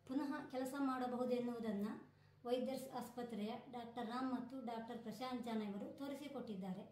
ಪುನಃ ಕೆಲಸ ಮಾಡಬಹುದೆನ್ನುವುದನ್ನು ವೈದ್ಯರ್ಸ್ ಆಸ್ಪತ್ರೆಯ ಡಾಕ್ಟರ್ ರಾಮ್ ಮತ್ತು ಡಾಕ್ಟರ್ ಪ್ರಶಾಂತ್ ಜಾನ ಇವರು ತೋರಿಸಿಕೊಟ್ಟಿದ್ದಾರೆ.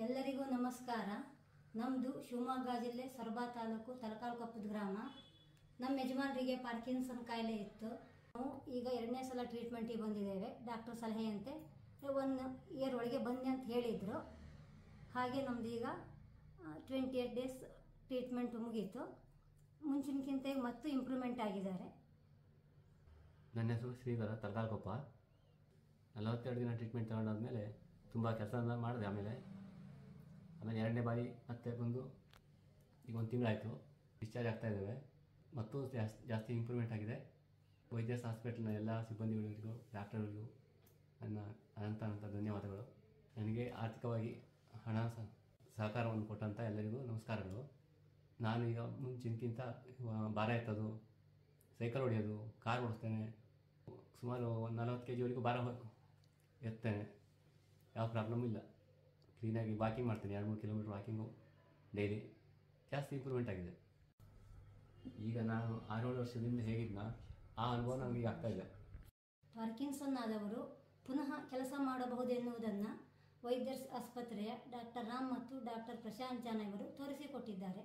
ಎಲ್ಲರಿಗೂ ನಮಸ್ಕಾರ. ನಮ್ಮದು ಶಿವಮೊಗ್ಗ ಜಿಲ್ಲೆ ಸೊರಬ ತಾಲೂಕು ತಲಕಾಲಕೊಪ್ಪದ ಗ್ರಾಮ. ನಮ್ಮ ಯಜಮಾನರಿಗೆ ಪಾರ್ಕಿನ್ಸನ್ ಕಾಯಿಲೆ ಇತ್ತು. ನಾವು ಈಗ 2ನೇ ಸಲ ಟ್ರೀಟ್ಮೆಂಟಿಗೆ ಬಂದಿದ್ದೇವೆ. ಡಾಕ್ಟರ್ ಸಲಹೆಯಂತೆ 1 ಇಯರ್ ಒಳಗೆ ಬನ್ನಿ ಅಂತ ಹೇಳಿದರು. ಹಾಗೆ ನಮ್ಮದು ಈಗ 28 ಡೇಸ್ ಟ್ರೀಟ್ಮೆಂಟ್ ಮುಗೀತು. ಮುಂಚಿನಕ್ಕಿಂತ ಮತ್ತು ಇಂಪ್ರೂವ್ಮೆಂಟ್ ಆಗಿದ್ದಾರೆ. ನನ್ನ ಹೆಸರು ಶ್ರೀಧರ, ತಲಕಾಲಕೊಪ್ಪ. 42 ದಿನ ಟ್ರೀಟ್ಮೆಂಟ್ ತಗೊಂಡಾದ್ಮೇಲೆ ತುಂಬ ಕೆಲಸ ಮಾಡಿದೆ. ಆಮೇಲೆ 2ನೇ ಬಾರಿ ಮತ್ತೆ ಬಂದು ಈಗ 1 ತಿಂಗಳಾಯಿತು. ಡಿಸ್ಚಾರ್ಜ್ ಆಗ್ತಾಯಿದ್ದೇವೆ. ಮತ್ತು ಜಾಸ್ತಿ ಇಂಪ್ರೂವ್ಮೆಂಟ್ ಆಗಿದೆ. ವೈದ್ಯರ್ಸ್ ಹಾಸ್ಪಿಟಲ್ನ ಎಲ್ಲ ಸಿಬ್ಬಂದಿಗಳಿಗೂ ಡಾಕ್ಟರ್ಗಳಿಗೂ ನನ್ನ ಅನಂತ ಧನ್ಯವಾದಗಳು. ನನಗೆ ಆರ್ಥಿಕವಾಗಿ ಹಣ ಸಹಕಾರವನ್ನು ಕೊಟ್ಟಂಥ ಎಲ್ಲರಿಗೂ ನಮಸ್ಕಾರಗಳು. ನಾನು ಈಗ ಮುಂಚಿನಕ್ಕಿಂತ ಭಾರ ಎತ್ತೋದು, ಸೈಕಲ್ ಹೊಡೆಯೋದು, ಕಾರ್ ಓಡಿಸ್ತೇನೆ. ಸುಮಾರು 40 kgವರೆಗೂ ಭಾರ ಎತ್ತೇನೆ. ಯಾವ ಪ್ರಾಬ್ಲಮ್ ಇಲ್ಲ. ಕ್ಲೀನಾಗಿ ವಾಕಿಂಗ್ ಮಾಡ್ತೇನೆ. 2-3 ಕಿಲೋಮೀಟ್ರ್ ವಾಕಿಂಗು ಡೈಲಿ. ಜಾಸ್ತಿ ಇಂಪ್ರೂವ್ಮೆಂಟ್ ಆಗಿದೆ. ಈಗ ನಾನು 6-7 ವರ್ಷದಿಂದ ಹೇಗಿದ್ನ ಆ ಅನುಭವ ನನಗೆ ಆಗ್ತಾಯಿದೆ. ಪಾರ್ಕಿನ್ಸನ್ ಆದವರು ಪುನಃ ಕೆಲಸ ಮಾಡಬಹುದೆನ್ನುವುದನ್ನು ವೈದ್ಯರ್ಸ್ ಆಸ್ಪತ್ರೆಯ ಡಾಕ್ಟರ್ ರಾಮ್ ಮತ್ತು ಡಾಕ್ಟರ್ ಪ್ರಶಾಂತ್ ಜಾನ ಇವರು ತೋರಿಸಿಕೊಟ್ಟಿದ್ದಾರೆ.